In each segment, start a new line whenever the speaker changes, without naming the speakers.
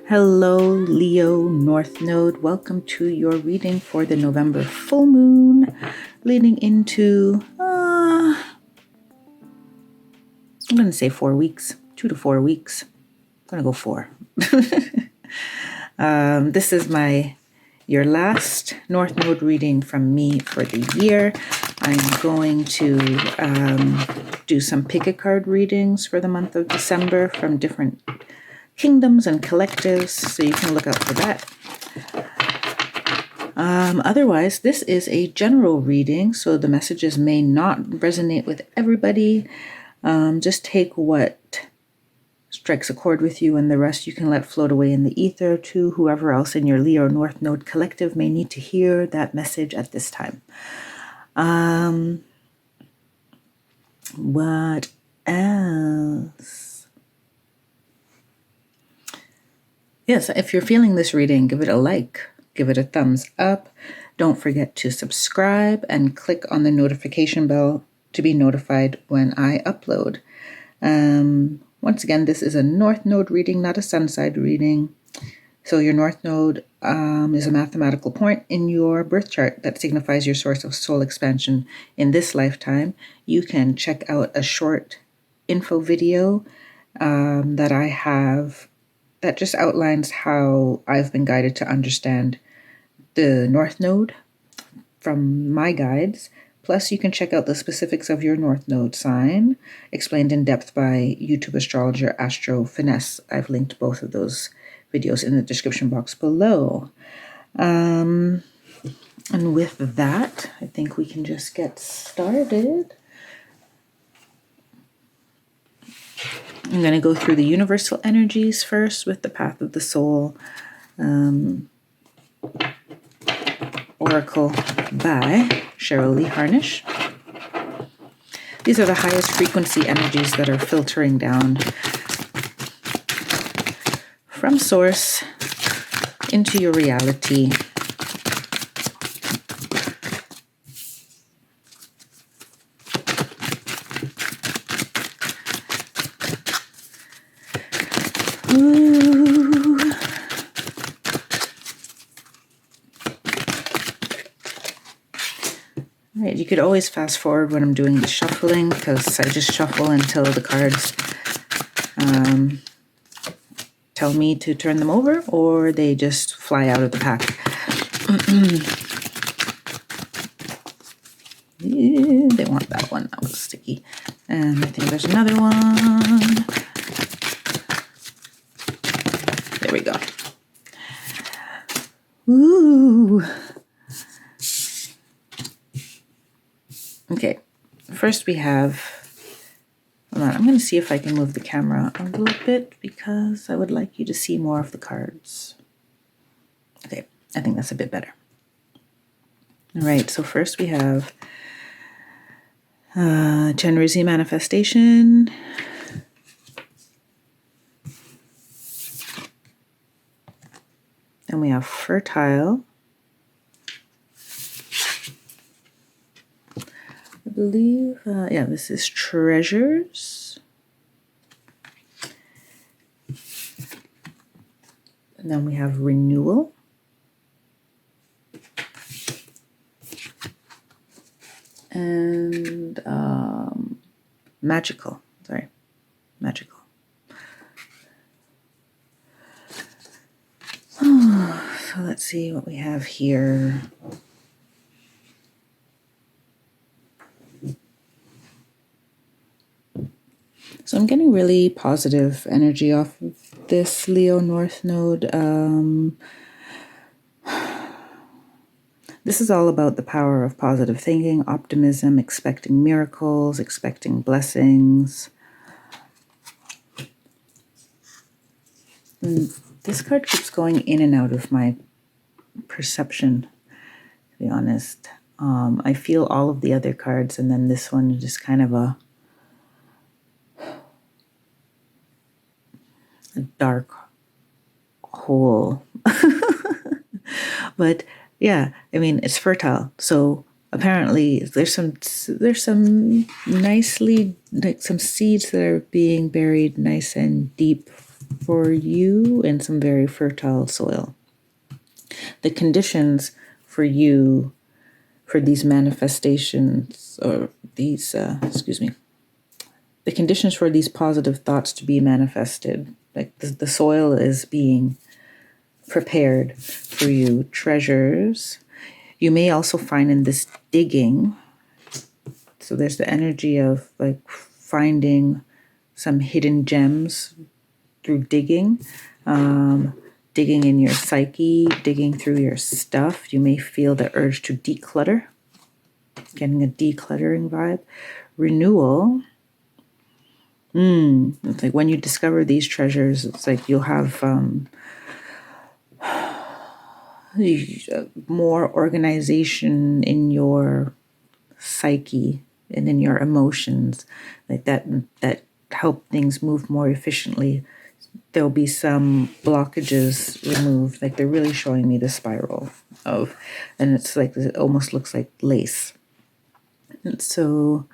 Hello, Leo North Node. Welcome to your reading for the November full moon, leading into, I'm going to say 4 weeks, 2 to 4 weeks. I'm going to go 4. This is your last North Node reading from me for the year. I'm going to do some pick a card readings for the month of December from different kingdoms and collectives, so you can look out for that. Otherwise, this is a general reading, so the messages may not resonate with everybody. Just take what strikes a chord with you, and the rest you can let float away in the ether to whoever else in your Leo North Node collective may need to hear that message at this time. What else? Yes, if you're feeling this reading, give it a like, give it a thumbs up. Don't forget to subscribe and click on the notification bell to be notified when I upload. Once again, this is a North Node reading, not a Sun side reading. So your North Node is a mathematical point in your birth chart that signifies your source of soul expansion in this lifetime. You can check out a short info video that I have that just outlines how I've been guided to understand the North Node from my guides. Plus, you can check out the specifics of your North Node sign, explained in depth by YouTube astrologer Astro Finesse. I've linked both of those videos in the description box below. And with that, I think we can just get started. I'm going to go through the universal energies first with the Path of the Soul Oracle by Cheryl Lee Harnish. These are the highest frequency energies that are filtering down from source into your reality. Right, you could always fast forward when I'm doing the shuffling, because I just shuffle until the cards tell me to turn them over, or they just fly out of the pack. They want that one. That was sticky. And I think there's another one. There we go. Ooh. Okay, first we have, hold on, I'm going to see if I can move the camera a little bit because I would like you to see more of the cards. Okay, I think that's a bit better. All right, so first we have Chenrezig Manifestation. Then we have Fertile. I believe, this is Treasures. And then we have Renewal. And Magical. Magical. So let's see what we have here. So I'm getting really positive energy off of this Leo North Node. This is all about the power of positive thinking, optimism, expecting miracles, expecting blessings. And this card keeps going in and out of my perception, to be honest. I feel all of the other cards, and then this one is just kind of a dark hole. But yeah, I mean, it's fertile. So apparently there's some nicely, like some seeds that are being buried nice and deep for you in some very fertile soil. The conditions for you, for these manifestations, or these, the conditions for these positive thoughts to be manifested, like the soil is being prepared for you. Treasures. You may also find in this digging, so there's the energy of like finding some hidden gems through digging, digging in your psyche, digging through your stuff. You may feel the urge to declutter, getting a decluttering vibe. Renewal. It's like when you discover these treasures, it's like you'll have more organization in your psyche and in your emotions, like that help things move more efficiently. There'll be some blockages removed, like they're really showing me the spiral of, and it's like it almost looks like lace. And so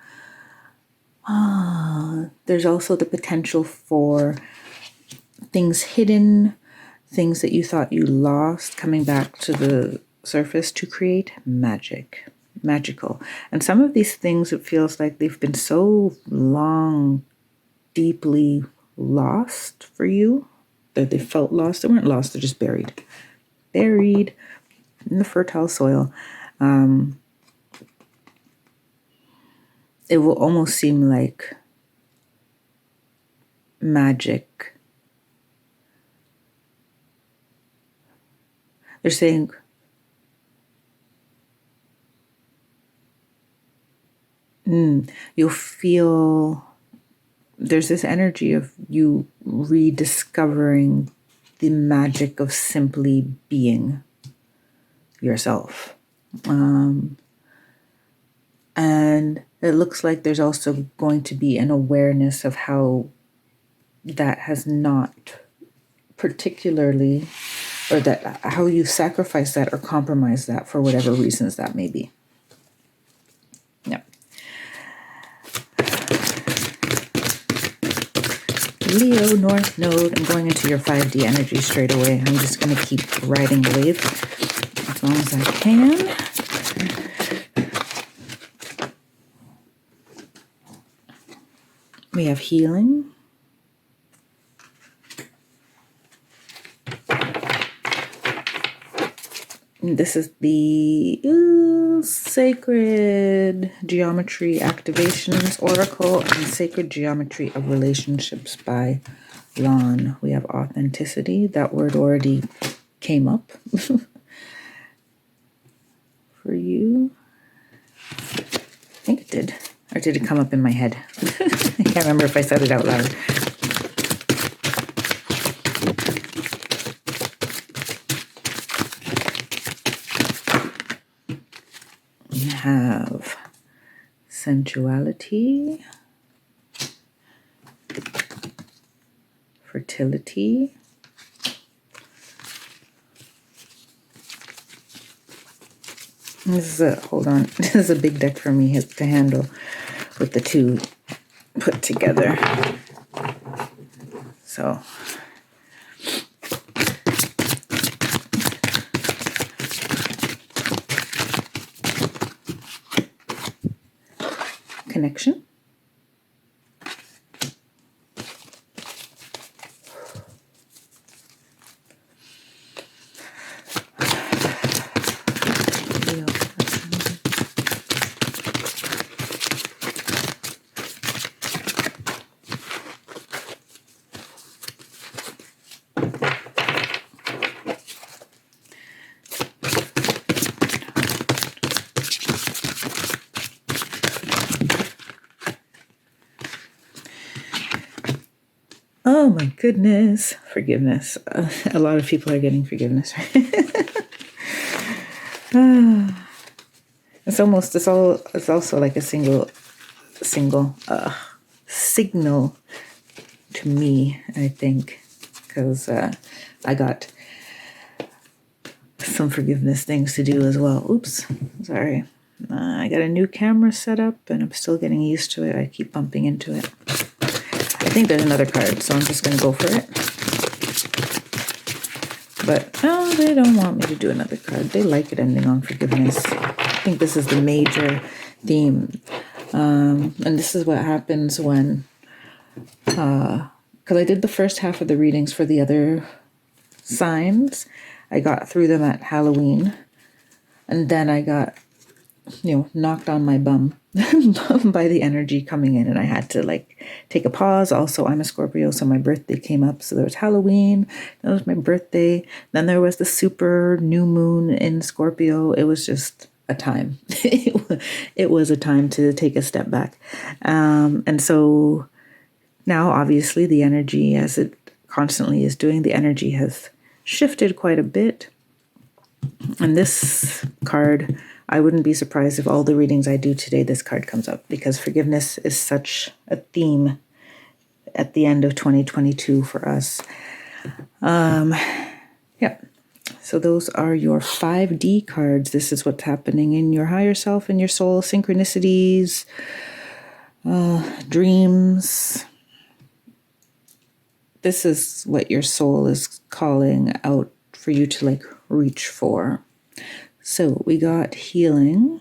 there's also the potential for things hidden, things that you thought you lost coming back to the surface to create magical. And some of these things, it feels like they've been so long, deeply lost for you, that they felt lost. They weren't lost, they're just buried in the fertile soil. It will almost seem like magic. They're saying, you'll feel, there's this energy of you rediscovering the magic of simply being yourself. And it looks like there's also going to be an awareness of how that has not particularly, or that how you sacrifice that or compromise that for whatever reasons that may be. Yeah. Leo North Node, I'm going into your 5D energy straight away. I'm just going to keep riding the wave as long as I can. We have healing. This is the Sacred Geometry Activations Oracle and Sacred Geometry of Relationships by Lon. We have authenticity. That word already came up for you. I think it did. Or did it come up in my head? I can't remember if I said it out loud. We have sensuality, fertility, hold on, this is a big deck for me to handle with the two put together. So connection, oh my goodness, forgiveness. A lot of people are getting forgiveness. It's also like a single signal to me, I think, because I got some forgiveness things to do as well. Oops, sorry. I got a new camera set up and I'm still getting used to it. I keep bumping into it. I think there's another card, so I'm just going to go for it. But no, they don't want me to do another card. They like it ending on forgiveness. I think this is the major theme. And this is what happens when, because I did the first half of the readings for the other signs. I got through them at Halloween. And then I got, knocked on my bum by the energy coming in. And I had to take a pause. Also, I'm a Scorpio, so my birthday came up. So there was Halloween. That was my birthday. Then there was the super new moon in Scorpio. It was just a time. It was a time to take a step back. And so now, obviously, the energy, as it constantly is doing, the energy has shifted quite a bit. And this card, I wouldn't be surprised if all the readings I do today, this card comes up, because forgiveness is such a theme at the end of 2022 for us. Yeah. So those are your 5D cards. This is what's happening in your higher self and your soul, synchronicities, dreams. This is what your soul is calling out for you to reach for. So we got healing.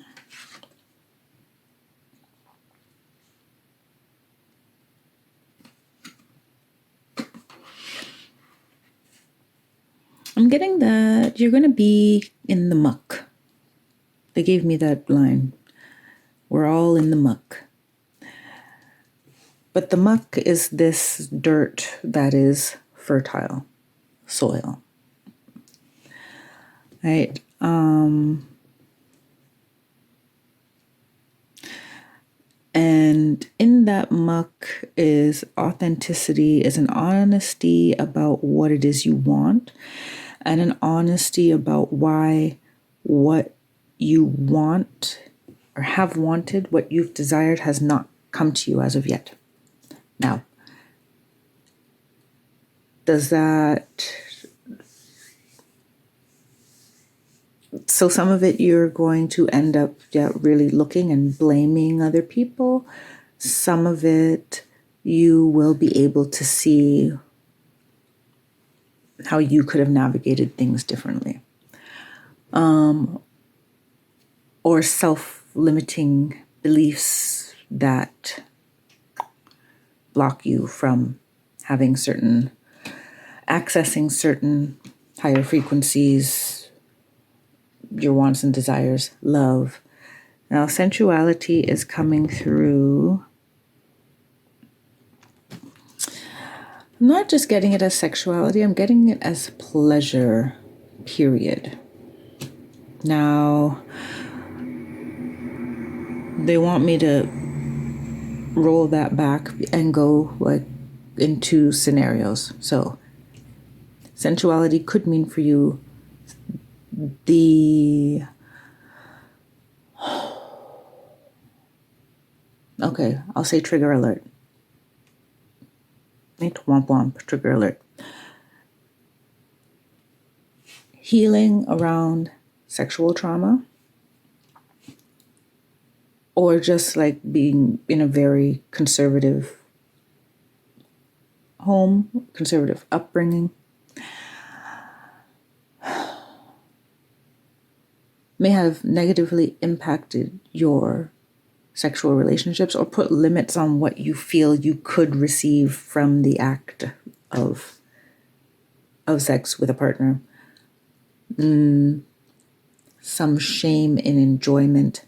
I'm getting that you're going to be in the muck. They gave me that line. We're all in the muck. But the muck is this dirt that is fertile soil. Right? And in that muck is authenticity, is an honesty about what it is you want, and an honesty about why what you want or have wanted, what you've desired, has not come to you as of yet. Now, does that... So some of it you're going to end up really looking and blaming other people. Some of it you will be able to see how you could have navigated things differently. Or self-limiting beliefs that block you from accessing certain higher frequencies, your wants and desires, love. Now, sensuality is coming through. I'm not just getting it as sexuality, I'm getting it as pleasure, period. Now, they want me to roll that back and go into scenarios. So, sensuality could mean for you okay, I'll say trigger alert. Womp womp, trigger alert. Healing around sexual trauma, or just being in a very conservative home, conservative upbringing, may have negatively impacted your sexual relationships, or put limits on what you feel you could receive from the act of sex with a partner. Some shame in enjoyment.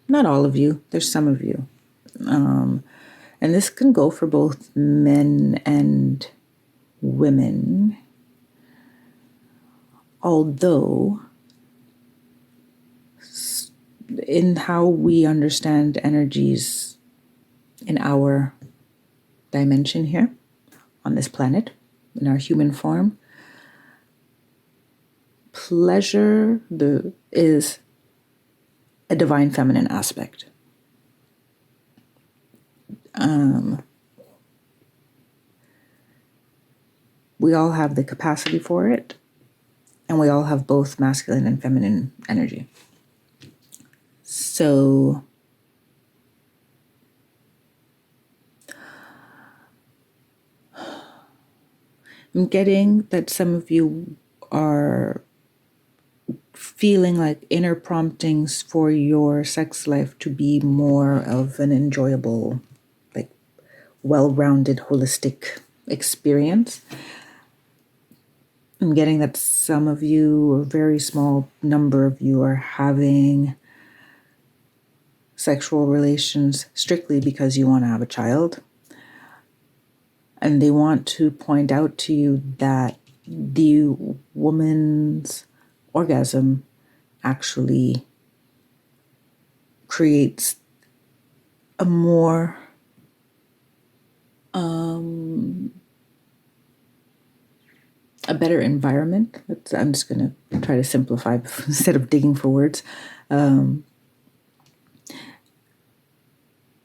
Not all of you. There's some of you. And this can go for both men and women. Although, in how we understand energies in our dimension here on this planet, in our human form, pleasure is a divine feminine aspect. We all have the capacity for it, and we all have both masculine and feminine energy. So I'm getting that some of you are feeling like inner promptings for your sex life to be more of an enjoyable, like well-rounded, holistic experience. I'm getting that some of you, a very small number of you, are having sexual relations strictly because you want to have a child. And they want to point out to you that the woman's orgasm actually creates a more a better environment. I'm just going to try to simplify instead of digging for words.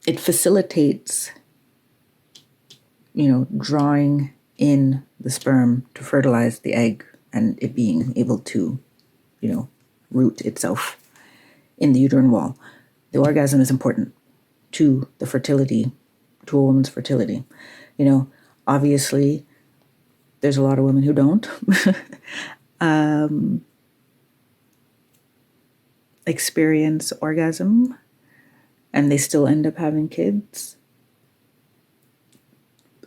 It facilitates, drawing in the sperm to fertilize the egg and it being able to, root itself in the uterine wall. The orgasm is important to the fertility, to a woman's fertility. Obviously, there's a lot of women who don't experience orgasm and they still end up having kids.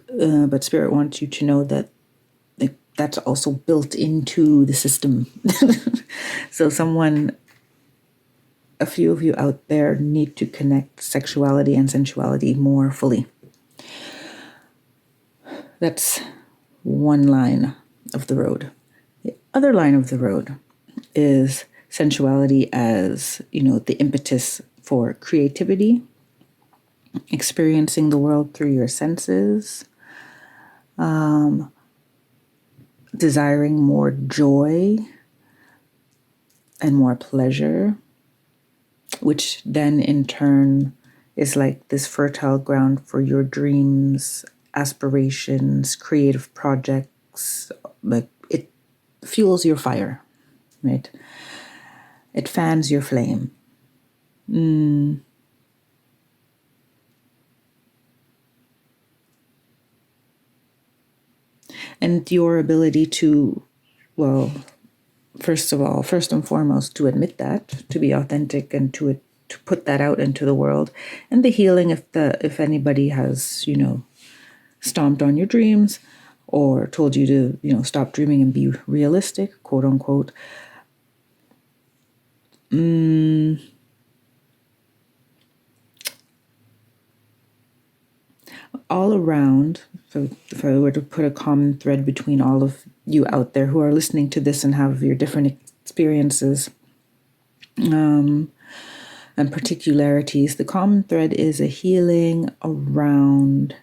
But Spirit wants you to know that that's also built into the system. So a few of you out there need to connect sexuality and sensuality more fully. That's one line of the road. The other line of the road is sensuality as, the impetus for creativity, experiencing the world through your senses, desiring more joy and more pleasure, which then in turn is like this fertile ground for your dreams, aspirations, creative projects. Like it fuels your fire, right? It fans your flame. And your ability to, first and foremost, to admit that, to be authentic and to put that out into the world. And the healing if anybody has, stomped on your dreams or told you to, stop dreaming and be realistic, quote unquote. All around, so if I were to put a common thread between all of you out there who are listening to this and have your different experiences and particularities, the common thread is a healing around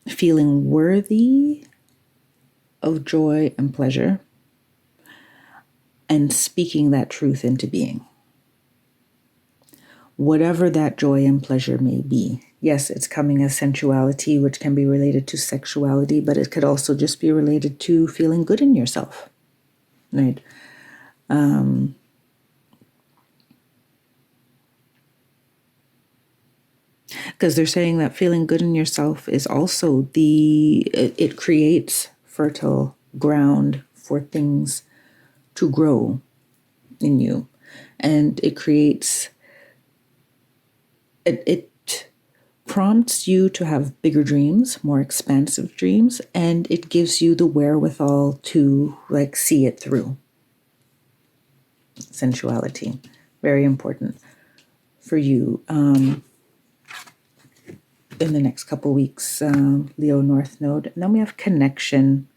feeling worthy of joy and pleasure and speaking that truth into being. Whatever that joy and pleasure may be. Yes, it's coming as sensuality, which can be related to sexuality, but it could also just be related to feeling good in yourself, right? Because they're saying that feeling good in yourself is also it creates fertile ground for things to grow in you. And it creates, it prompts you to have bigger dreams, more expansive dreams, and it gives you the wherewithal to see it through. Sensuality, very important for you. In the next couple weeks, Leo North Node. And then we have connection.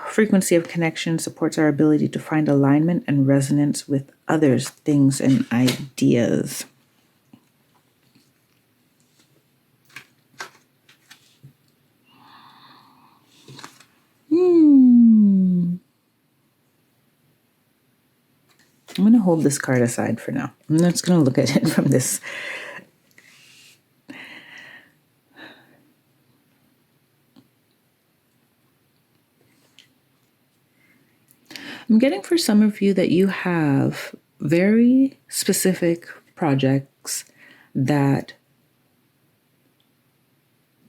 Frequency of connection supports our ability to find alignment and resonance with others, things, and ideas. I'm going to hold this card aside for now. I'm just going to look at it from this. I'm getting for some of you that you have very specific projects that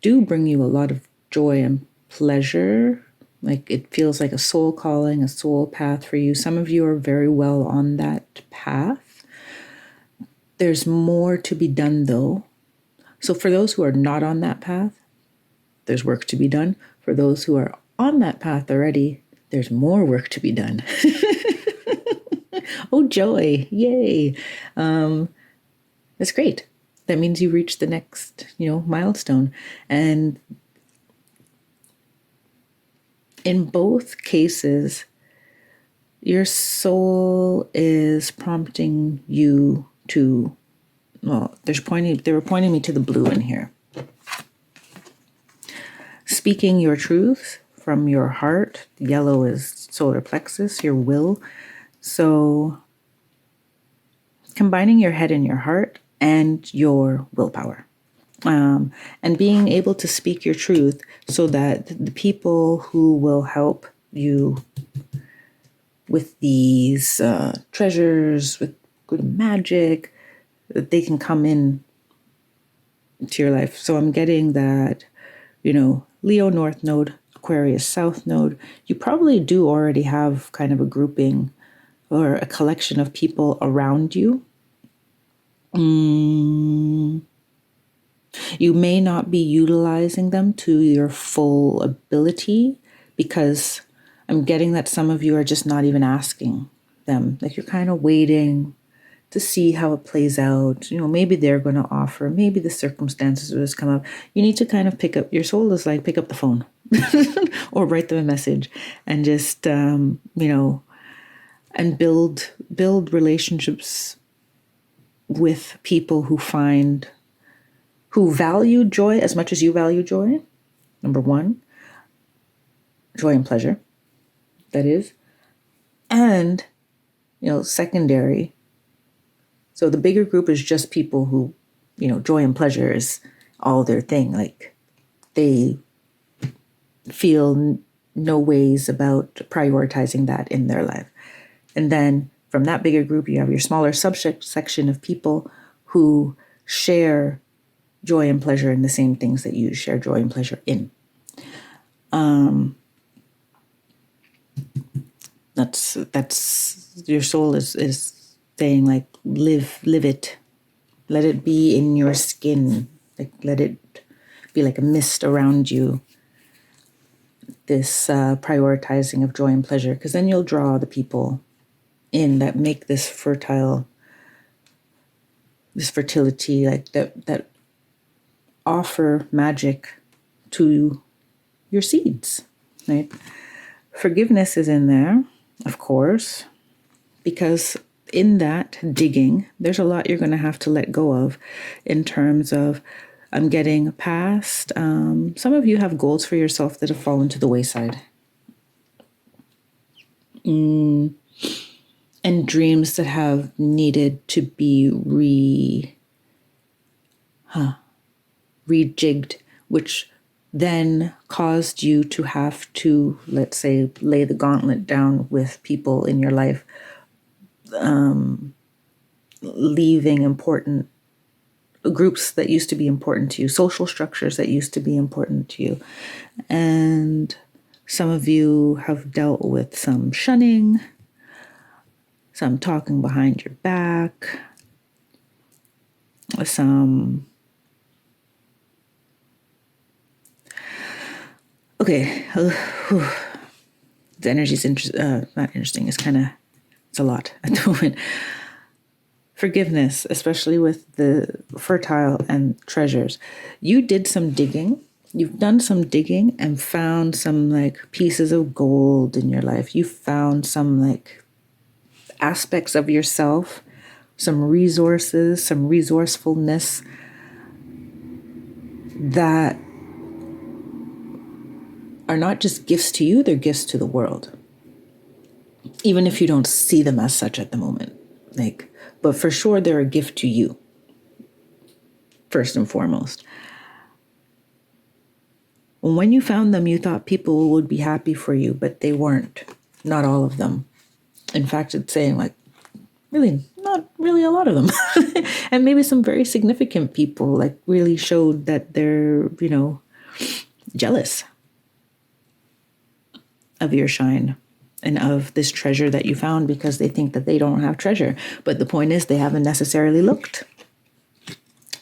do bring you a lot of joy and pleasure. Like it feels like a soul calling, a soul path for you. Some of you are very well on that path. There's more to be done though. So for those who are not on that path, there's work to be done. For those who are on that path already, there's more work to be done. Oh, joy. Yay. That's great. That means you reach the next, milestone. And in both cases, your soul is prompting you to, they were pointing me to the blue in here. Speaking your truth from your heart. Yellow is solar plexus, your will. So combining your head and your heart and your willpower. And being able to speak your truth so that the people who will help you with these treasures, with good magic, that they can come in to your life. So I'm getting that, Leo North Node, Aquarius South Node. You probably do already have kind of a grouping or a collection of people around you. You may not be utilizing them to your full ability because I'm getting that some of you are just not even asking them. Like you're kind of waiting to see how it plays out. Maybe they're going to offer, maybe the circumstances will just come up. You need to kind of pick up, your soul is like, pick up the phone or write them a message and just, and build relationships with people who value joy as much as you value joy. Number one, joy and pleasure, that is. And, secondary. So the bigger group is just people who, joy and pleasure is all their thing. Like they feel no ways about prioritizing that in their life. And then from that bigger group, you have your smaller section of people who share joy and pleasure in the same things that you share joy and pleasure in. That's your soul is saying like live it, let it be in your skin, like let it be like a mist around you. This prioritizing of joy and pleasure, because then you'll draw the people in that make this fertility, like that offer magic to your seeds, right? Forgiveness is in there, of course, because in that digging, there's a lot you're going to have to let go of in terms of I'm getting past. Some of you have goals for yourself that have fallen to the wayside. And dreams that have needed to be rejigged, which then caused you to have to, let's say, lay the gauntlet down with people in your life, leaving important groups that used to be important to you, social structures that used to be important to you. And some of you have dealt with some shunning, some talking behind your back, some... Okay, the energy's not interesting. It's a lot at the moment. Forgiveness, especially with the fertile and treasures. You did some digging. You've done some digging and found some like pieces of gold in your life. You found some like aspects of yourself, some resources, some resourcefulness that are not just gifts to you, they're gifts to the world. Even if you don't see them as such at the moment. But for sure they're a gift to you. First and foremost. When you found them, you thought people would be happy for you, but they weren't. Not all of them. In fact, it's saying like, really, not really a lot of them. And maybe some very significant people like really showed that they're, jealous of your shine and of this treasure that you found because they think that they don't have treasure. But the point is, they haven't necessarily looked.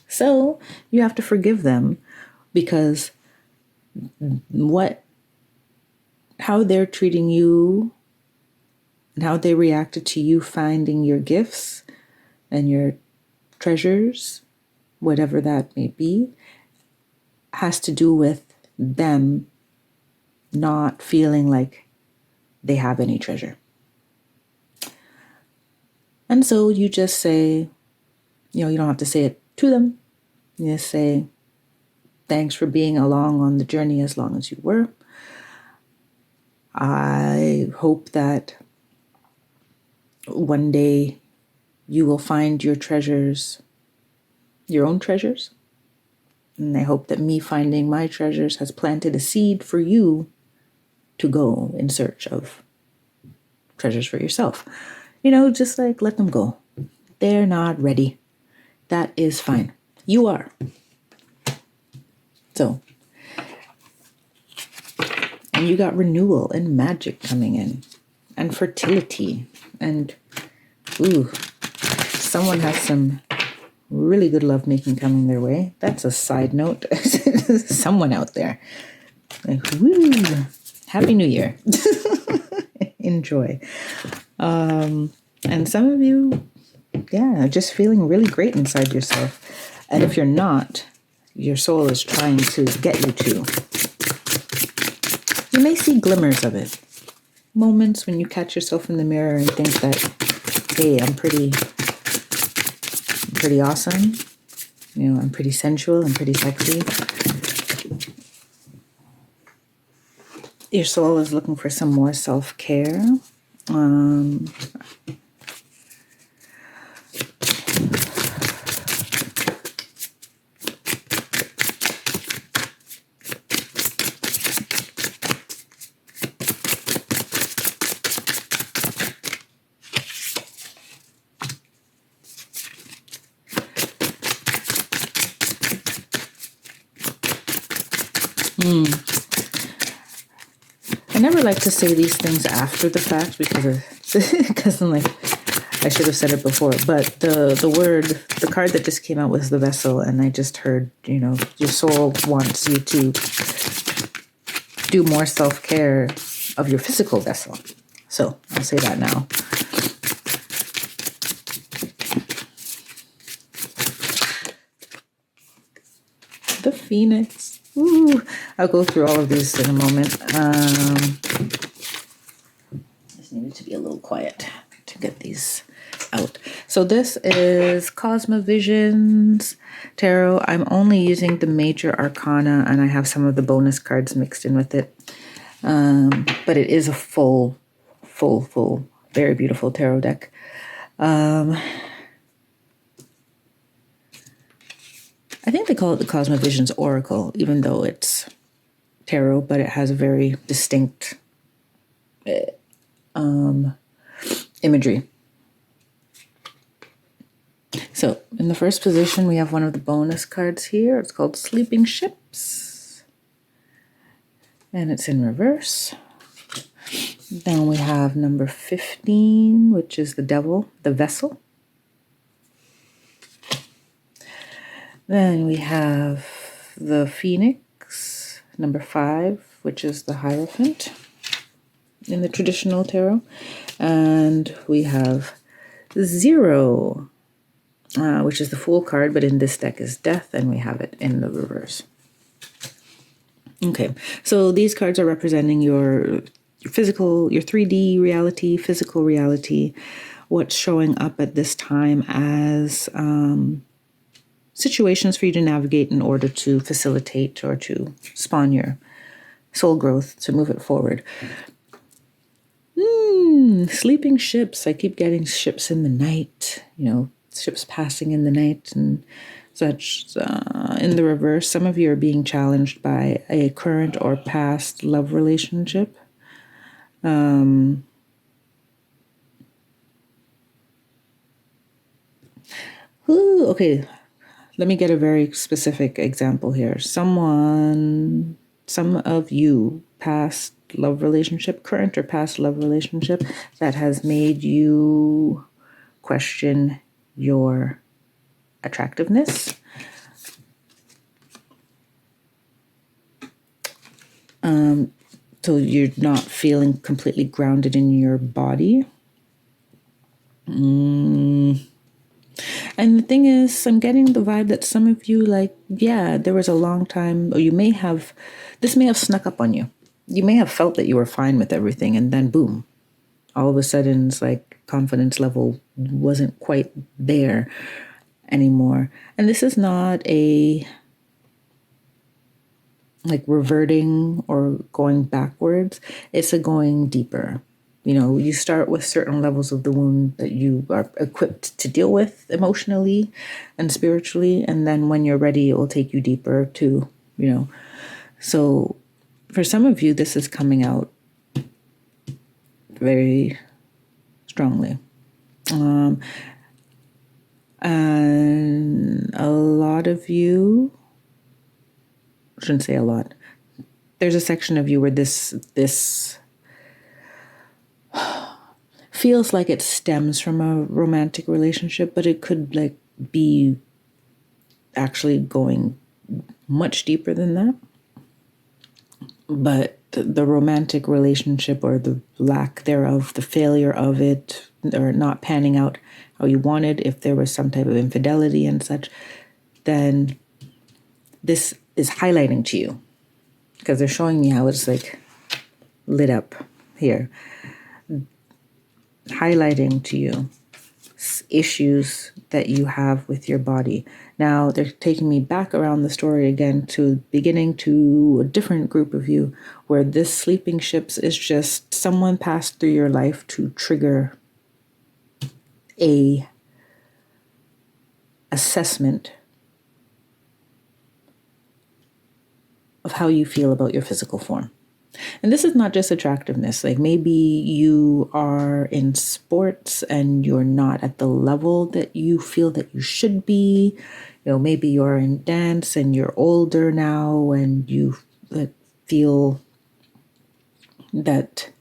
So you have to forgive them because how they're treating you and how they reacted to you finding your gifts and your treasures, whatever that may be, has to do with them not feeling like they have any treasure. And so you just say, you don't have to say it to them. You just say, thanks for being along on the journey as long as you were. I hope that one day you will find your treasures, your own treasures. And I hope that me finding my treasures has planted a seed for you to go in search of treasures for yourself. Just like let them go. They're not ready. That is fine. You are. So, and you got renewal and magic coming in and fertility and, someone has some really good lovemaking coming their way. That's a side note. Someone out there. Like, woo, Happy New Year. Enjoy. And some of you, just feeling really great inside yourself. And if you're not, your soul is trying to get you to. You may see glimmers of it. Moments when you catch yourself in the mirror and think that, hey, I'm pretty awesome. I'm pretty sensual and pretty sexy. Your soul is looking for some more self-care. I never like to say these things after the fact because I'm like, I should have said it before. But the card that just came out was the vessel, and I just heard, your soul wants you to do more self-care of your physical vessel. So I'll say that now. The Phoenix. Ooh, I'll go through all of these in a moment. Just needed to be a little quiet to get these out. So this is Cosmovisions Tarot. I'm only using the major arcana, and I have some of the bonus cards mixed in with it. But it is a full, very beautiful tarot deck. I think they call it the Cosmovisions Oracle, even though it's tarot, but it has a very distinct imagery. So in the first position, we have one of the bonus cards here. It's called Sleeping Ships. And it's in reverse. Then we have number 15, which is the Devil, the Vessel. Then we have the Phoenix, number 5, which is the Hierophant in the traditional tarot. And we have 0, which is the Fool card, but in this deck is Death, and we have it in the reverse. Okay, so these cards are representing your physical, your 3D reality, physical reality, what's showing up at this time as situations for you to navigate in order to facilitate or to spawn your soul growth, to move it forward. Sleeping ships. I keep getting ships in the night, ships passing in the night and such. In the reverse, some of you are being challenged by a current or past love relationship. Okay. Let me get a very specific example here. Someone some of you, past love relationship, current or past love relationship, that has made you question your attractiveness. So you're not feeling completely grounded in your body. And the thing is, I'm getting the vibe that some of you, like, yeah, there was a long time, or this may have snuck up on you. You may have felt that you were fine with everything, and then boom, all of a sudden it's like confidence level wasn't quite there anymore. And this is not a like reverting or going backwards. It's a going deeper. You start with certain levels of the wound that you are equipped to deal with emotionally and spiritually. And then when you're ready, it will take you deeper too, So for some of you, this is coming out very strongly. And a lot of you, I shouldn't say a lot, there's a section of you where this feels like it stems from a romantic relationship, but it could like be actually going much deeper than that. But the romantic relationship, or the lack thereof, the failure of it, or not panning out how you wanted, if there was some type of infidelity and such, then this is highlighting to you, because they're showing me how it's like lit up here, highlighting to you issues that you have with your body. Now they're taking me back around the story again to beginning to a different group of you, where this sleeping ships is just someone passed through your life to trigger a assessment of how you feel about your physical form. And this is not just attractiveness. Like maybe you are in sports and you're not at the level that you feel that you should be. Maybe you're in dance and you're older now and you feel that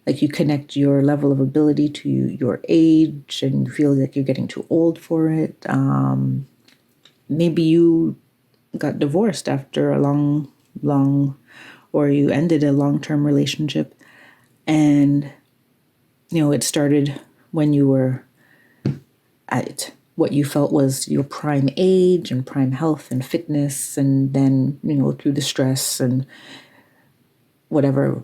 like you connect your level of ability to your age and you feel like you're getting too old for it. Maybe you got divorced after a long, or you ended a long-term relationship, and it started when you were at what you felt was your prime age and prime health and fitness, and then through the stress and whatever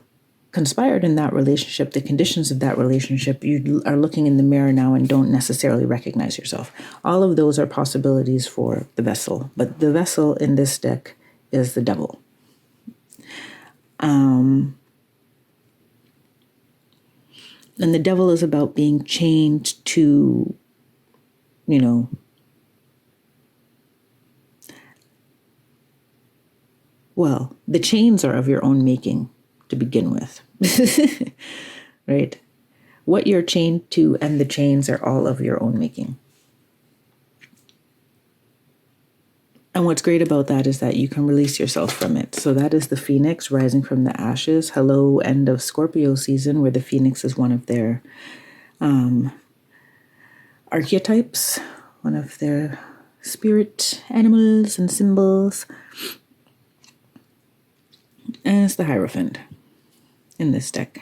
conspired in that relationship, the conditions of that relationship, you are looking in the mirror now and don't necessarily recognize yourself. All of those are possibilities for the vessel, but the vessel in this deck is the devil. And the devil is about being chained to, well, the chains are of your own making to begin with, right? What you're chained to and the chains are all of your own making. And what's great about that is that you can release yourself from it. So that is the phoenix rising from the ashes. Hello, end of Scorpio season, where the phoenix is one of their archetypes, one of their spirit animals and symbols. And it's the Hierophant in this deck.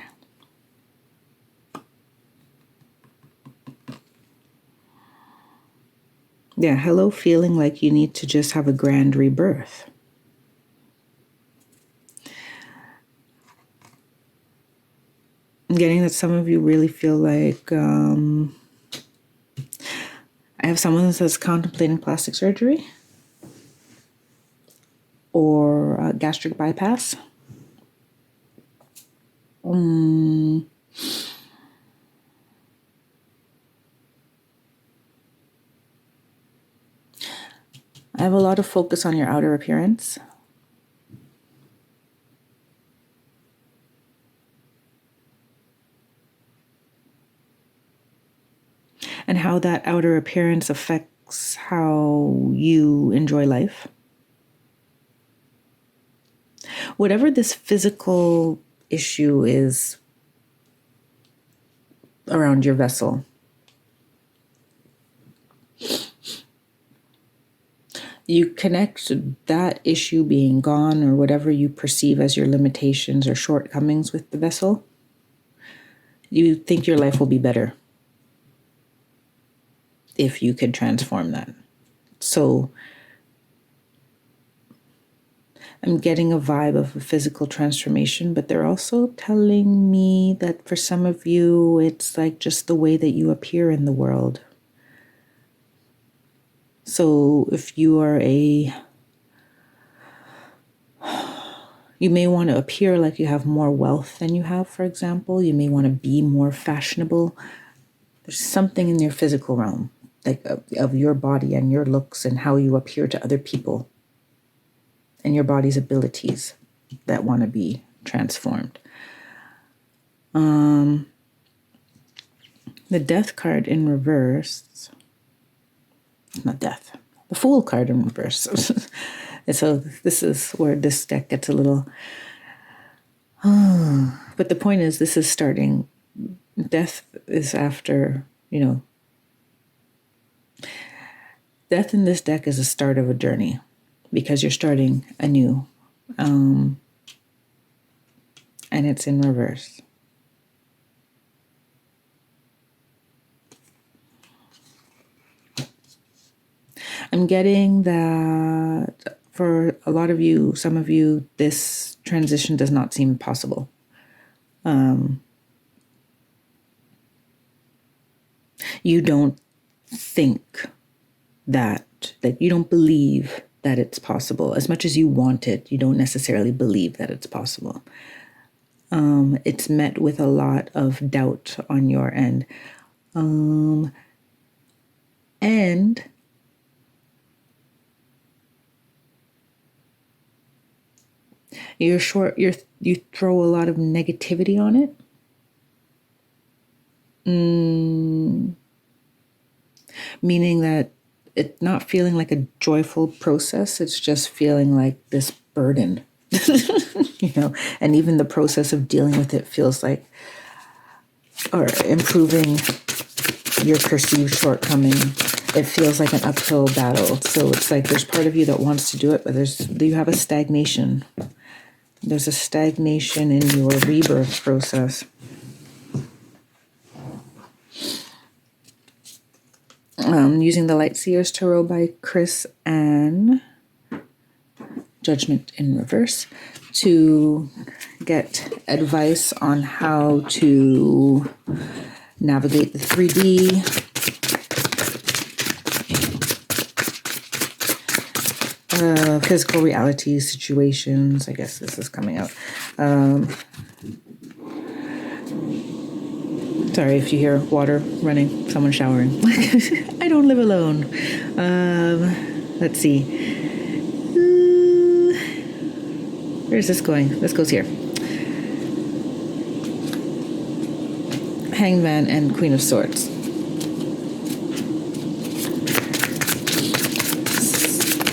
Yeah, hello, feeling like you need to just have a grand rebirth. I'm getting that some of you really feel like, I have someone that's contemplating plastic surgery or gastric bypass. I have a lot of focus on your outer appearance. And how that outer appearance affects how you enjoy life. Whatever this physical issue is around your vessel, you connect that issue being gone or whatever you perceive as your limitations or shortcomings with the vessel. You think your life will be better if you could transform that. So I'm getting a vibe of a physical transformation, but they're also telling me that for some of you, it's like just the way that you appear in the world. So if you are you may want to appear like you have more wealth than you have, for example. You may want to be more fashionable. There's something in your physical realm, like of your body and your looks and how you appear to other people and your body's abilities that want to be transformed. The Death card in reverse, not Death, the Fool card in reverse. And so this is where this deck gets a little, but the point is this is starting, Death is after, Death in this deck is the start of a journey because you're starting anew, and it's in reverse. I'm getting that for a lot of you, some of you, this transition does not seem possible. You don't think that you don't believe that it's possible. As much as you want it, you don't necessarily believe that it's possible. It's met with a lot of doubt on your end. And you throw a lot of negativity on it. Meaning that it's not feeling like a joyful process. It's just feeling like this burden, and even the process of dealing with it feels like, or improving your perceived shortcoming, it feels like an uphill battle. So it's like there's part of you that wants to do it, but you have a stagnation. There's a stagnation in your rebirth process. Using the Light Seers Tarot by Chris and Judgment in reverse to get advice on how to navigate the 3D. Physical reality situations. I guess this is coming out. Sorry if you hear water running, someone showering. I don't live alone. Let's see. Where's this going? This goes here. Hanged Man and Queen of Swords.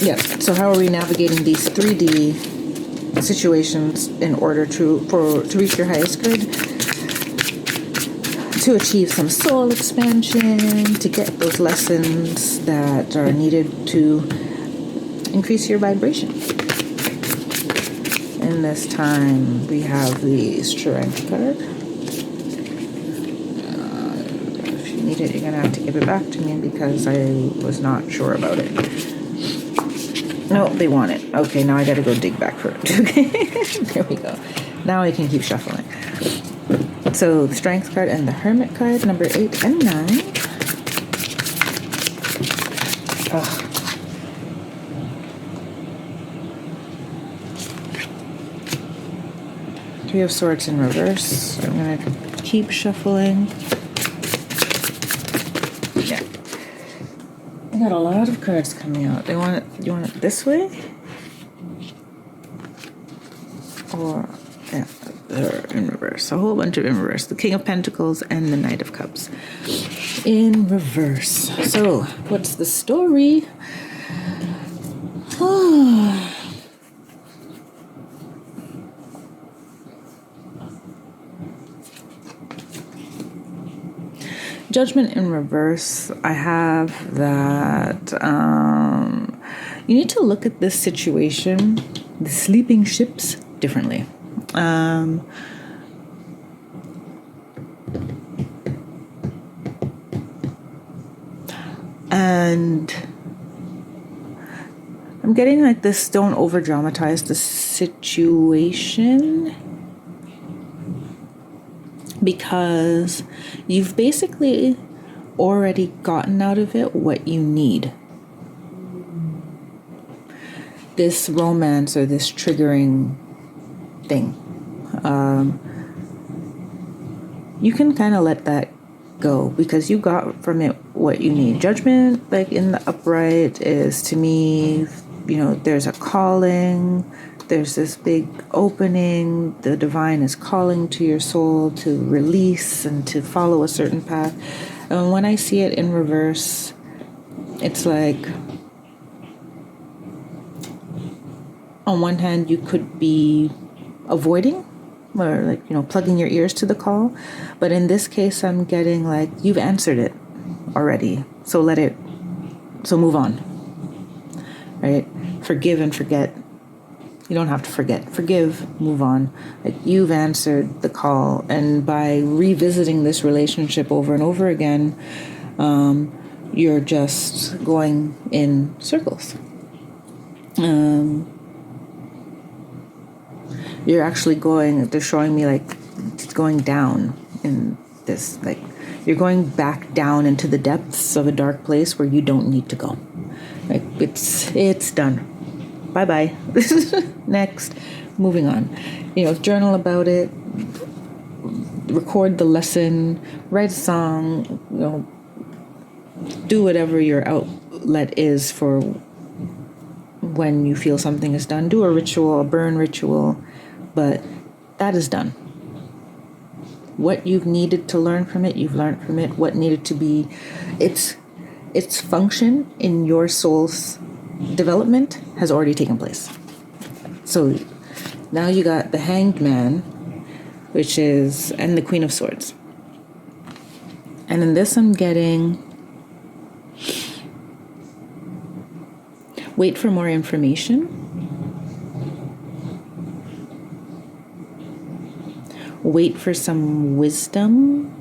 Yes. So how are we navigating these 3D situations in order to reach your highest good? To achieve some soul expansion, to get those lessons that are needed to increase your vibration. In this time, we have the Strength card. If you need it, you're going to have to give it back to me because I was not sure about it. No, they want it. Okay, now I got to go dig back for it. There we go. Now I can keep shuffling. So the Strength card and the Hermit card, number 8 and 9. Three of Swords in reverse. I'm going to keep shuffling. Yeah. I got a lot of cards coming out. You want it this way? Or, yeah. They're in reverse. A whole bunch of in reverse. The King of Pentacles and the Knight of Cups. In reverse. So, what's the story? Judgment in reverse, I have that you need to look at this situation, the sleeping ships, differently. And I'm getting like this, don't over dramatize the situation, because you've basically already gotten out of it what you need. This romance or this triggering thing, you can kind of let that go because you got from it what you need. Judgment, like in the upright, is to me, there's a calling, there's this big opening, the divine is calling to your soul to release and to follow a certain path. And when I see it in reverse, it's like, on one hand, you could be avoiding or like, plugging your ears to the call. But in this case, I'm getting like, you've answered it already. So move on, right? Forgive and forget. You don't have to forget. Forgive, move on. Like, you've answered the call. And by revisiting this relationship over and over again, you're just going in circles. You're actually they're showing me like it's going down in this, like you're going back down into the depths of a dark place where you don't need to go. Like it's done. Bye-bye. Next, moving on. Journal about it, record the lesson, write a song, do whatever your outlet is for when you feel something is done. Do a ritual, a burn ritual. But that is done. What you've needed to learn from it, you've learned from it. What needed to be, its function in your soul's development has already taken place. So now you got the Hanged Man, and the Queen of Swords. And in this I'm getting, wait for more information. Wait for some wisdom.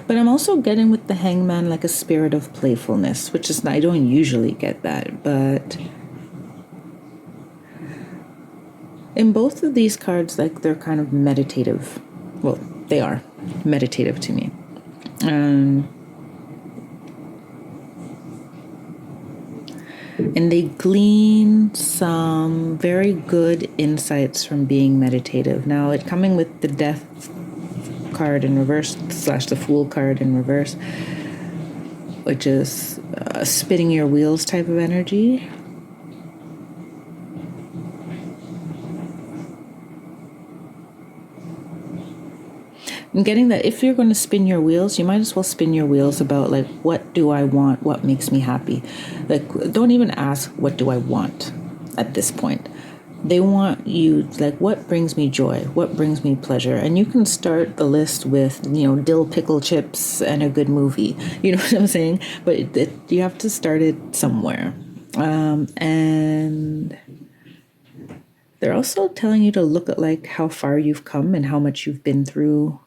But I'm also getting with the Hangman like a spirit of playfulness, which is, I don't usually get that, but in both of these cards, like, they're kind of meditative. Well, they are meditative to me. And they glean some very good insights from being meditative. Now, it coming with the Death card in reverse / the Fool card in reverse, which is a spinning your wheels type of energy. I'm getting that if you're going to spin your wheels, you might as well spin your wheels about, like, what do I want? What makes me happy? Like, don't even ask, what do I want at this point? They want you, like, what brings me joy? What brings me pleasure? And you can start the list with, dill pickle chips and a good movie. You know what I'm saying? But you have to start it somewhere. And they're also telling you to look at, like, how far you've come and how much you've been through,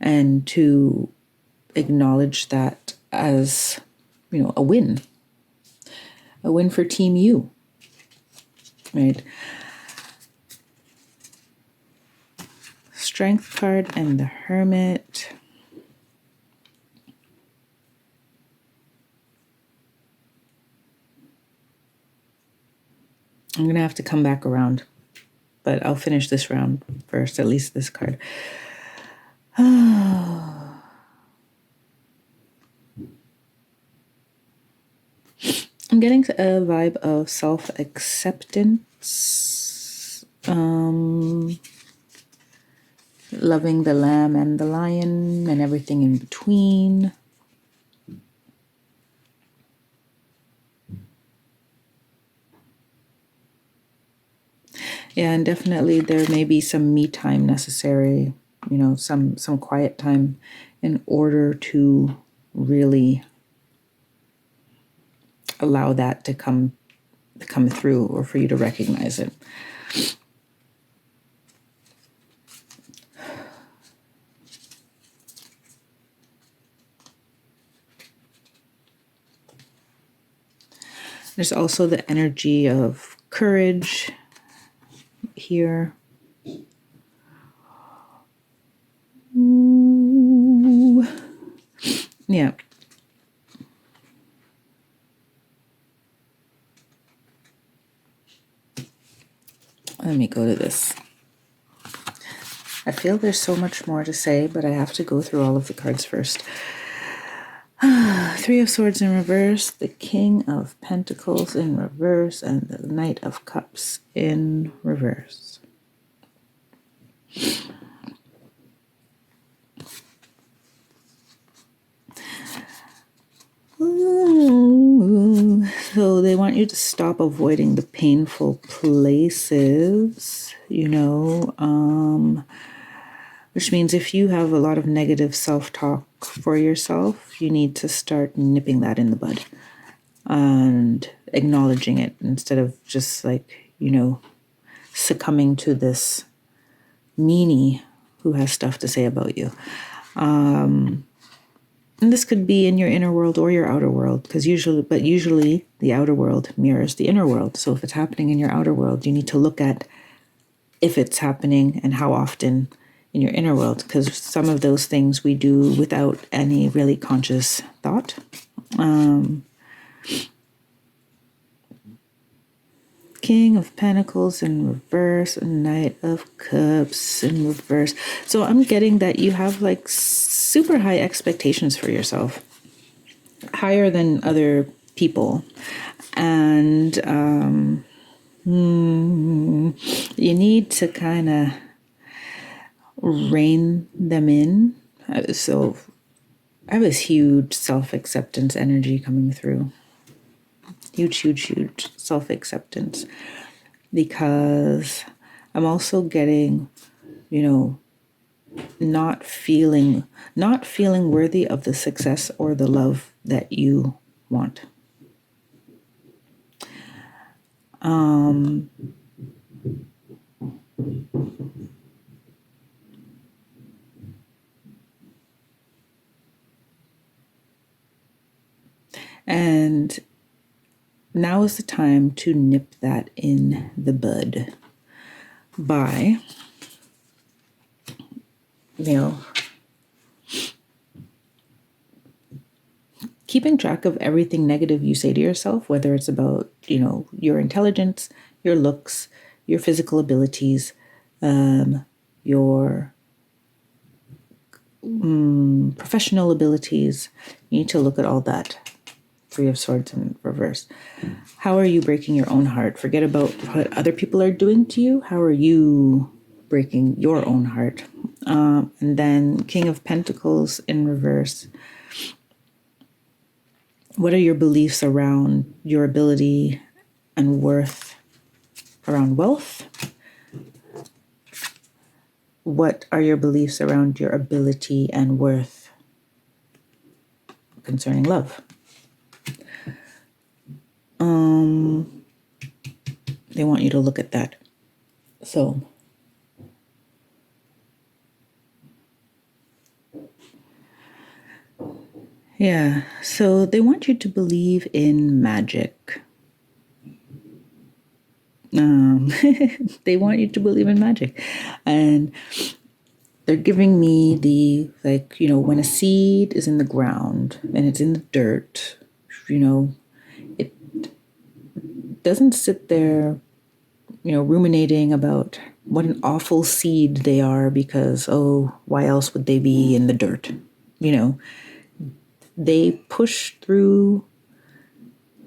and to acknowledge that as, a win for Team You, right? Strength card and the Hermit. I'm going to have to come back around, but I'll finish this round first, at least this card. I'm getting a vibe of self-acceptance, loving the lamb and the lion and everything in between. Yeah, and definitely there may be some me time necessary, some quiet time in order to really allow that to come through, or for you to recognize it. There's also the energy of courage here. Ooh. Yeah. Let me go to this. I feel there's so much more to say, but I have to go through all of the cards first. Three of Swords in reverse, the King of Pentacles in reverse, and the Knight of Cups in reverse. Ooh. So they want you to stop avoiding the painful places, which means if you have a lot of negative self-talk for yourself, you need to start nipping that in the bud and acknowledging it instead of just succumbing to this meanie who has stuff to say about you. And this could be in your inner world or your outer world, usually the outer world mirrors the inner world. So if it's happening in your outer world, you need to look at if it's happening and how often in your inner world, because some of those things we do without any really conscious thought. King of Pentacles in reverse, and Knight of Cups in reverse. So I'm getting that you have super high expectations for yourself, higher than other people. And you need to kind of rein them in. So I have this huge self-acceptance energy coming through. Huge self-acceptance, because I'm also getting, not feeling worthy of the success or the love that you want. And now is the time to nip that in the bud by, keeping track of everything negative you say to yourself, whether it's about, your intelligence, your looks, your physical abilities, your professional abilities. You need to look at all that. Three of Swords in reverse. How are you breaking your own heart? Forget about what other people are doing to you. How are you breaking your own heart? And then King of Pentacles in reverse. What are your beliefs around your ability and worth around wealth? What are your beliefs around your ability and worth concerning love? They want you to look at that. So yeah, so they want you to believe in magic. They want you to believe in magic. And they're giving me the, when a seed is in the ground and it's in the dirt, it doesn't sit there, ruminating about what an awful seed they are because, why else would they be in the dirt? They push through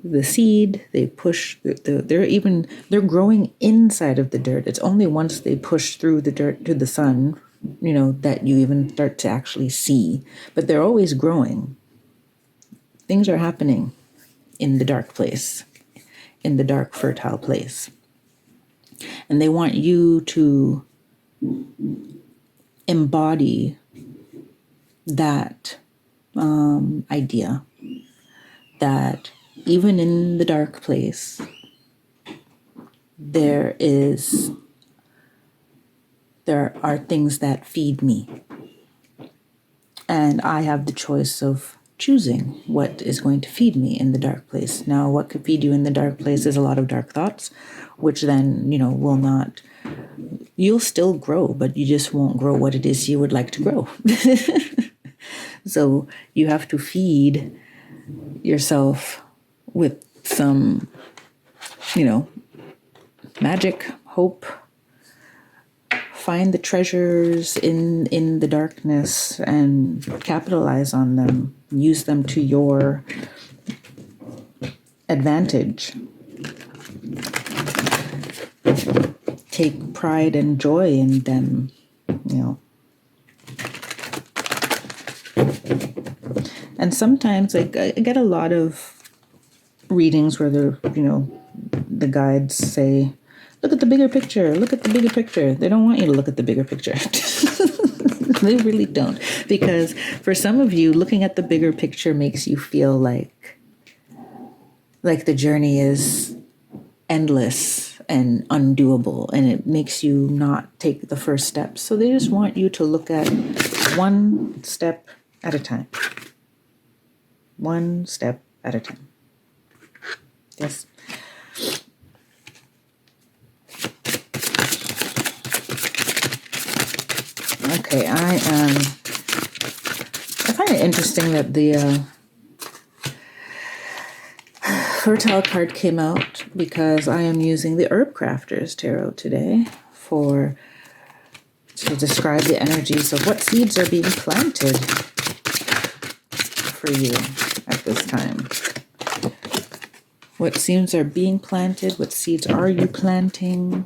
the seed, they push, they're growing inside of the dirt. It's only once they push through the dirt to the sun, that you even start to actually see. But they're always growing. Things are happening in the dark place, in the dark, fertile place. And they want you to embody that idea that even in the dark place, there are things that feed me. And I have the choice of choosing what is going to feed me in the dark place. Now, what could feed you in the dark place is a lot of dark thoughts, which then, will not, you'll still grow, but you just won't grow what it is you would like to grow. So you have to feed yourself with some, magic, hope. Find the treasures in the darkness and capitalize on them. Use them to your advantage. Take pride and joy in them, And sometimes I get a lot of readings where the guides say, look at the bigger picture, look at the bigger picture. They don't want you to look at the bigger picture. They really don't. Because for some of you, looking at the bigger picture makes you feel like the journey is endless and undoable, and it makes you not take the first step. So they just want you to look at one step at a time. One step at a time. Yes. Okay, I find it interesting that the Fertile card came out because I am using the Herb Crafters Tarot today to describe the energies of what seeds are being planted for you at this time. What seeds are being planted? What seeds are you planting?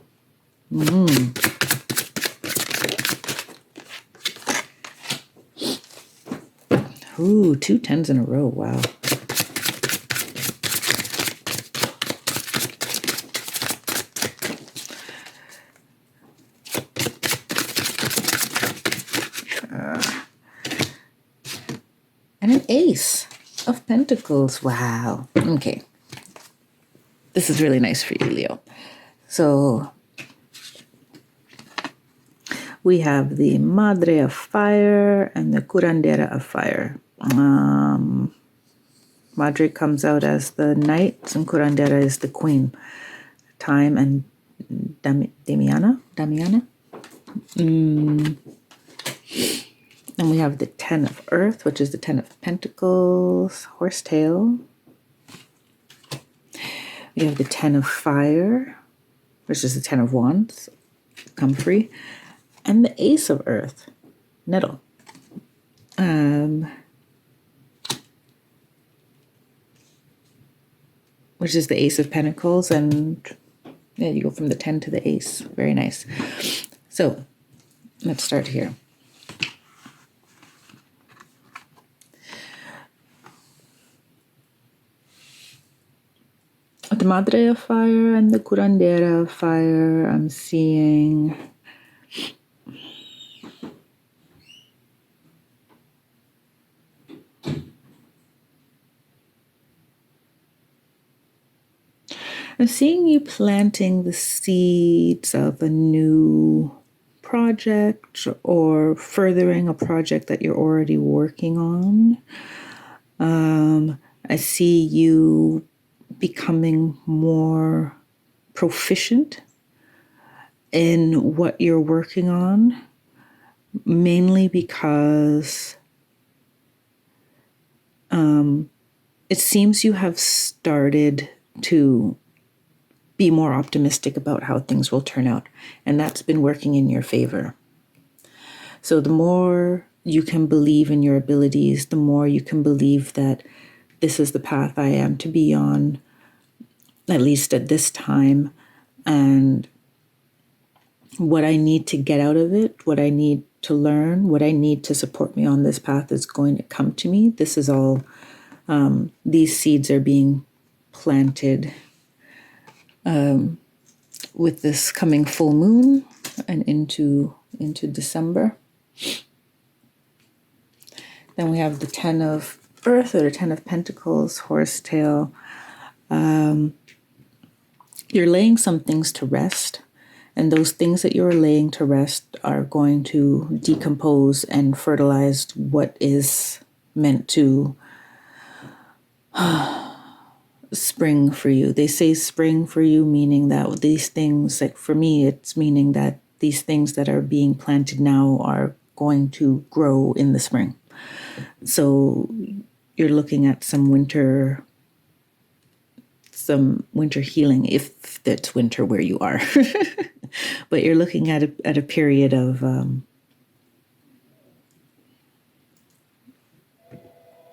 Ooh, 2 10s in a row. Wow. And an Ace of Pentacles. Wow. Okay. This is really nice for you, Leo. So we have the Madre of Fire and the Curandera of Fire. Madre comes out as the Knight and Curandera is the Queen. Time and Damiana. And we have the 10 of Earth, which is the 10 of Pentacles, Horsetail. We have the 10 of Fire, which is the 10 of Wands, Comfrey. And the Ace of Earth, Nettle. Which is the Ace of Pentacles, and yeah, you go from the 10 to the Ace. Very nice. So let's start here. The Madre of Fire and the Curandera of Fire, I'm seeing you planting the seeds of a new project or furthering a project that you're already working on. I see you becoming more proficient in what you're working on, mainly because it seems you have started to be more optimistic about how things will turn out, and that's been working in your favor. So the more you can believe in your abilities, the more you can believe that this is the path I am to be on, at least at this time, and what I need to get out of it, what I need to learn, what I need to support me on this path is going to come to me. This is all, these seeds are being planted with this coming full moon and into December. Then we have the 10 of Earth, or the 10 of Pentacles, horsetail. You're laying some things to rest, and those things that you're laying to rest are going to decompose and fertilize what is meant to spring for you. They say spring for you, meaning that these things, like for me, it's meaning that these things that are being planted now are going to grow in the spring. So you're looking at some winter healing, if it's winter where you are. But you're looking at a period of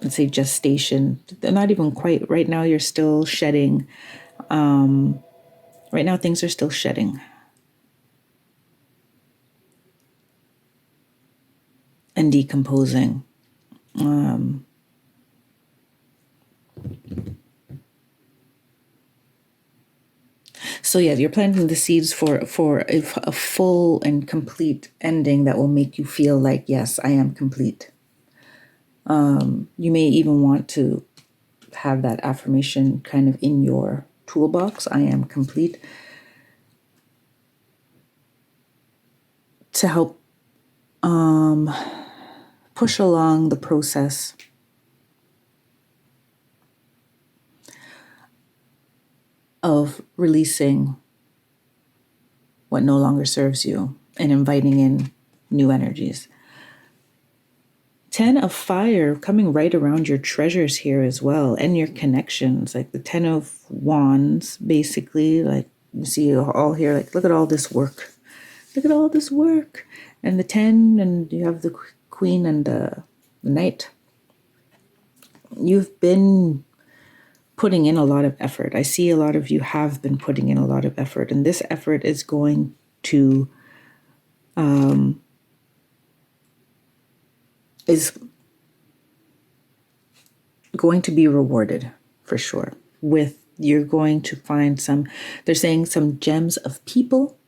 let's say gestation. They're not even quite right now. You're still shedding. Right now things are still shedding and decomposing. So yeah, you're planting the seeds for a full and complete ending that will make you feel like, yes, I am complete. You may even want to have that affirmation kind of in your toolbox, I am complete, to help push along the process of releasing what no longer serves you and inviting in new energies. 10 of fire coming right around your treasures here as well, and your connections, like the 10 of wands, basically, like you see all here, like look at all this work. Look at all this work. And the 10, and you have the queen and the knight. You've been putting in a lot of effort. I see a lot of you have been putting in a lot of effort, and this effort is going to be rewarded for sure. You're going to find they're saying some gems of people.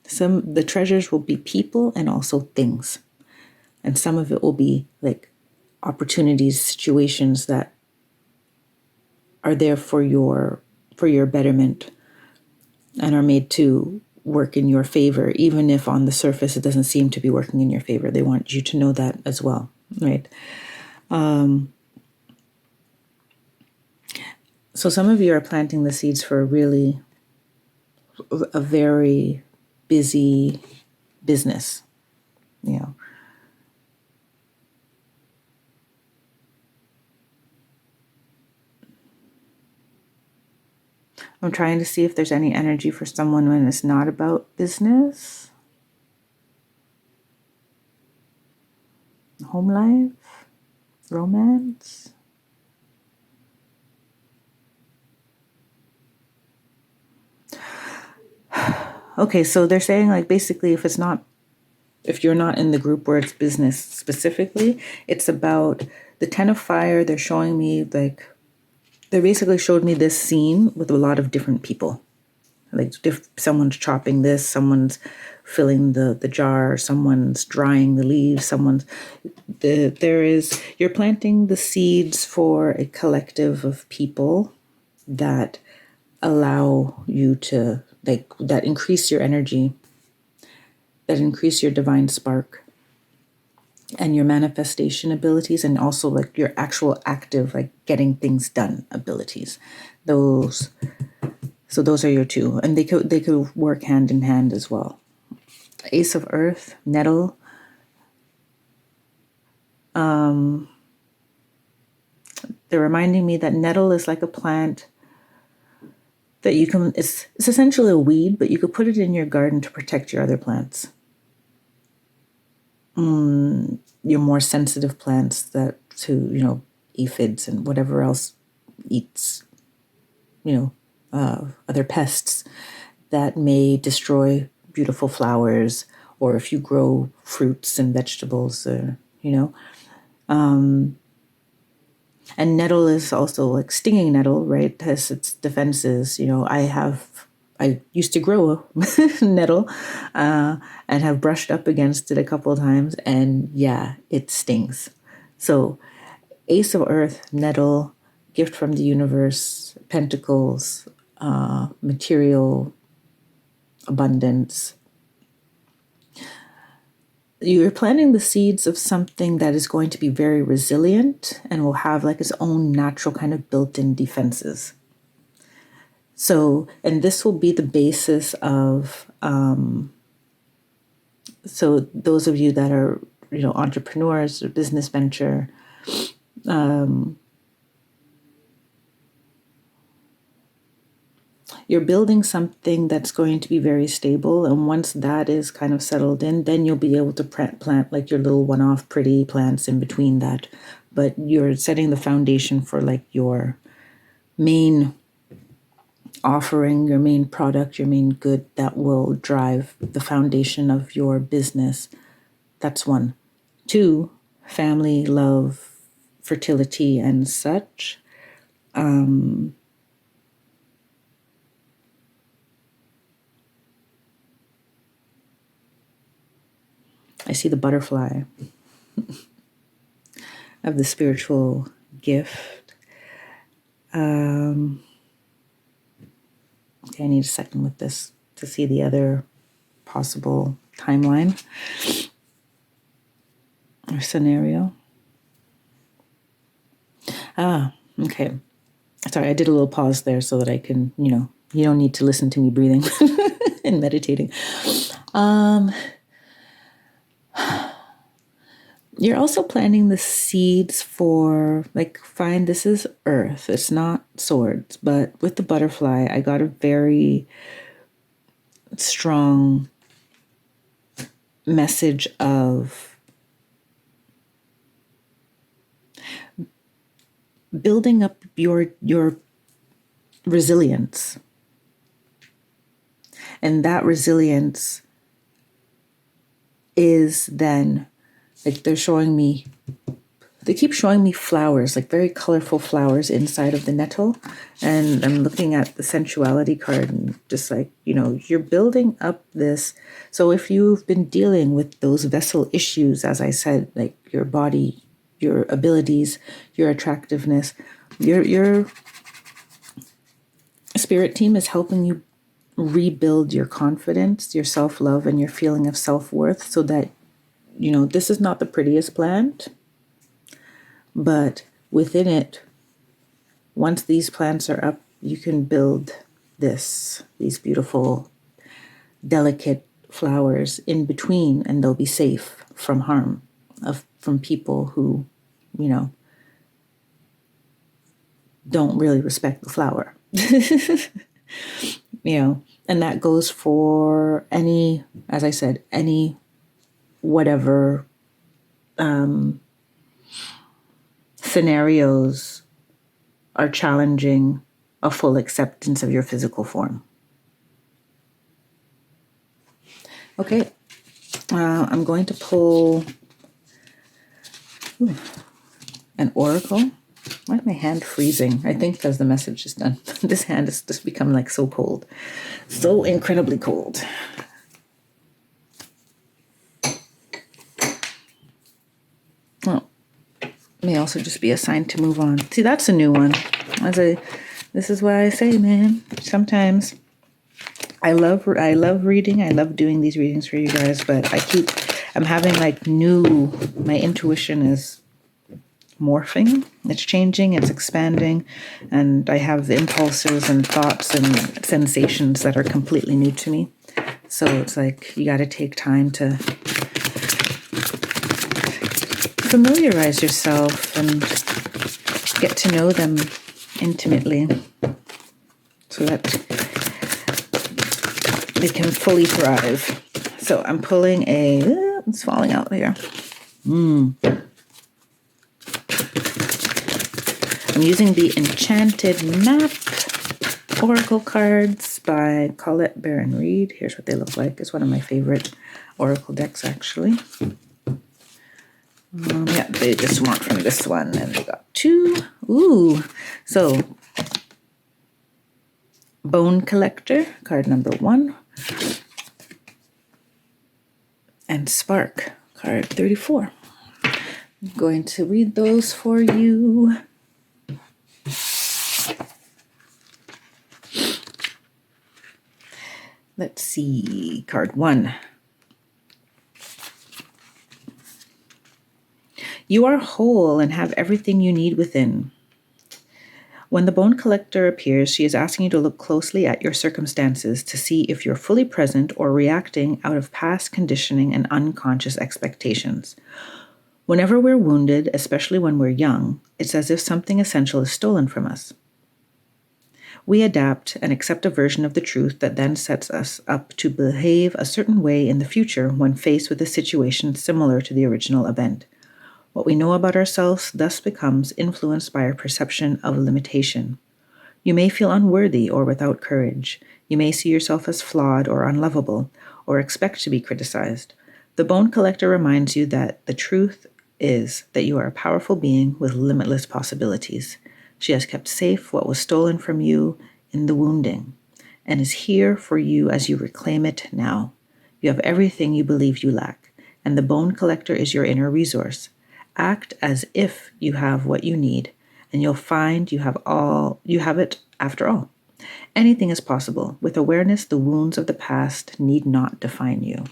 The treasures will be people and also things. And some of it will be like opportunities, situations that are there for your betterment and are made to work in your favor, even if on the surface it doesn't seem to be working in your favor. They want you to know that as well, right? So some of you are planting the seeds for a very busy business, you know. I'm trying to see if there's any energy for someone when it's not about business. Home life, romance. Okay, so they're saying like basically if you're not in the group where it's business specifically, it's about the 10 of fire. They're showing me like, they basically showed me this scene with a lot of different people. Like someone's chopping this, someone's filling the jar, someone's drying the leaves, you're planting the seeds for a collective of people that allow you to, like, that increase your energy, that increase your divine spark and your manifestation abilities, and also like your actual active, like getting things done abilities. Those are your two, and they could work hand in hand as well. Ace of Earth, nettle. They're reminding me that nettle is like a plant that it's essentially a weed, but you could put it in your garden to protect your other plants. Your more sensitive plants to aphids and whatever else eats, other pests that may destroy beautiful flowers, or if you grow fruits and vegetables, and nettle is also like stinging nettle, right? Has its defenses. I have I used to grow a nettle and have brushed up against it a couple of times, and yeah, it stings. So, Ace of Earth, nettle, gift from the universe, pentacles, material abundance. You're planting the seeds of something that is going to be very resilient and will have like its own natural kind of built-in defenses. So, and this will be the basis of, so those of you that are, entrepreneurs or business venture, you're building something that's going to be very stable. And once that is kind of settled in, then you'll be able to plant like your little one-off pretty plants in between that. But you're setting the foundation for like your main offering, your main product, your main good that will drive the foundation of your business. That's one. Two, family, love, fertility, and such. I see the butterfly of the spiritual gift. Okay, I need a second with this to see the other possible timeline or scenario. Okay. Sorry, I did a little pause there so that I can, you don't need to listen to me breathing and meditating. You're also planting the seeds for, like, fine, this is earth. It's not swords. But with the butterfly, I got a very strong message of building up your resilience. And that resilience is then, like, they keep showing me flowers, like very colorful flowers inside of the nettle. And I'm looking at the sensuality card and just like, you're building up this. So if you've been dealing with those vessel issues, as I said, like your body, your abilities, your attractiveness, your spirit team is helping you rebuild your confidence, your self-love, and your feeling of self-worth so that, this is not the prettiest plant, but within it, once these plants are up, you can build these beautiful, delicate flowers in between, and they'll be safe from harm, from people who, don't really respect the flower. And that goes for any, as I said, any whatever scenarios are challenging a full acceptance of your physical form. Okay, I'm going to pull an oracle. Why is my hand freezing? I think because the message is done. This hand has just become like so cold. So incredibly cold. Well, may also just be a sign to move on. See, that's a new one. This is why I say, man, sometimes I love reading. I love doing these readings for you guys, but I'm having like my intuition is morphing, it's changing, it's expanding, and I have impulses and thoughts and sensations that are completely new to me. So it's like you got to take time to familiarize yourself and get to know them intimately so that they can fully thrive. So I'm pulling it's falling out here. I'm using the Enchanted Map Oracle cards by Colette Baron Reed. Here's what they look like. It's one of my favorite Oracle decks, actually. They just want from this one, and they got two. Ooh, so Bone Collector, card number 1. And Spark, card 34. I'm going to read those for you. Let's see, card 1. You are whole and have everything you need within. When the Bone Collector appears, she is asking you to look closely at your circumstances to see if you're fully present or reacting out of past conditioning and unconscious expectations. Whenever we're wounded, especially when we're young, it's as if something essential is stolen from us. We adapt and accept a version of the truth that then sets us up to behave a certain way in the future when faced with a situation similar to the original event. What we know about ourselves thus becomes influenced by our perception of limitation. You may feel unworthy or without courage. You may see yourself as flawed or unlovable, or expect to be criticized. The Bone Collector reminds you that the truth is that you are a powerful being with limitless possibilities. She has kept safe what was stolen from you in the wounding, and is here for you as you reclaim it now. You have everything you believe you lack, and the Bone Collector is your inner resource. Act as if you have what you need, and you'll find you have it after all. Anything is possible. With awareness, the wounds of the past need not define you.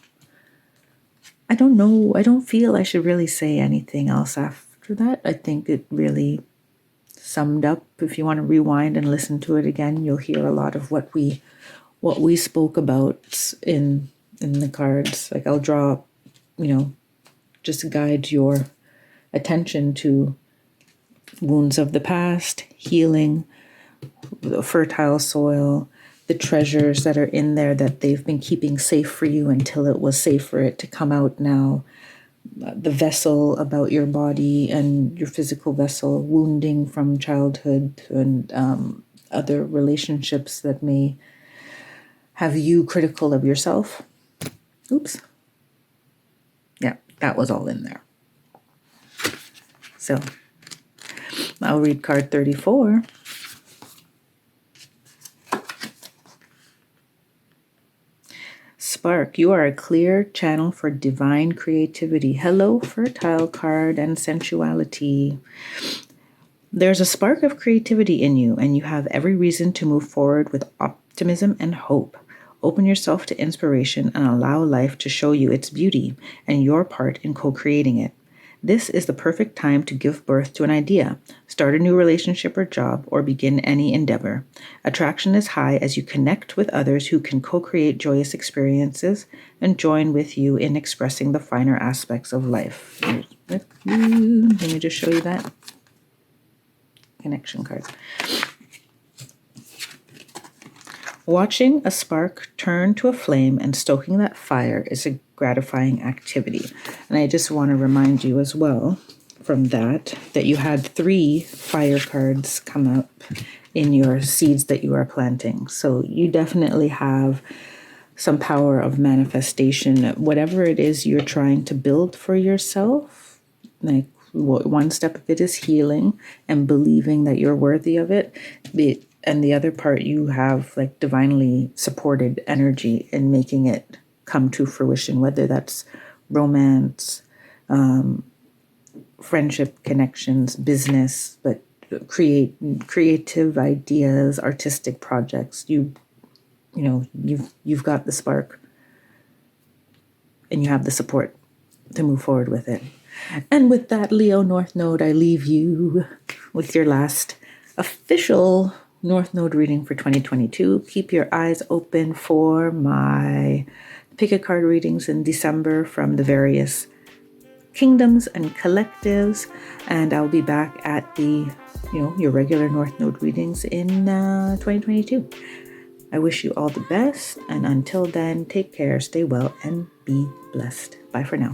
I don't know. I don't feel I should really say anything else after that. I think it really summed up. If you want to rewind and listen to it again, you'll hear a lot of what we spoke about in the cards. Like I'll draw, just guide your attention to wounds of the past, healing, the fertile soil, the treasures that are in there that they've been keeping safe for you until it was safe for it to come out now, the vessel about your body and your physical vessel, wounding from childhood and other relationships that may have you critical of yourself. Oops. Yeah, that was all in there. So I'll read card 34. Spark, you are a clear channel for divine creativity. Hello, fertile card and sensuality. There's a spark of creativity in you, and you have every reason to move forward with optimism and hope. Open yourself to inspiration and allow life to show you its beauty and your part in co-creating it. This is the perfect time to give birth to an idea, start a new relationship or job, or begin any endeavor. Attraction is high as you connect with others who can co-create joyous experiences and join with you in expressing the finer aspects of life. Let me just show you that connection card. Watching a spark turn to a flame and stoking that fire is a gratifying activity. And I just want to remind you as well from that you had 3 fire cards come up in your seeds that you are planting. So you definitely have some power of manifestation. Whatever it is you're trying to build for yourself, like one step of it is healing and believing that you're worthy of it. And the other part, you have like divinely supported energy in making it come to fruition, whether that's romance, friendship connections, business, but creative ideas, artistic projects. You've got the spark and you have the support to move forward with it. And with that, Leo North Node, I leave you with your last official North Node reading for 2022. Keep your eyes open for my pick a card readings in December from the various kingdoms and collectives, and I'll be back at the your regular North Node readings in 2022. I wish you all the best, and until then, take care, stay well, and be blessed. Bye for now.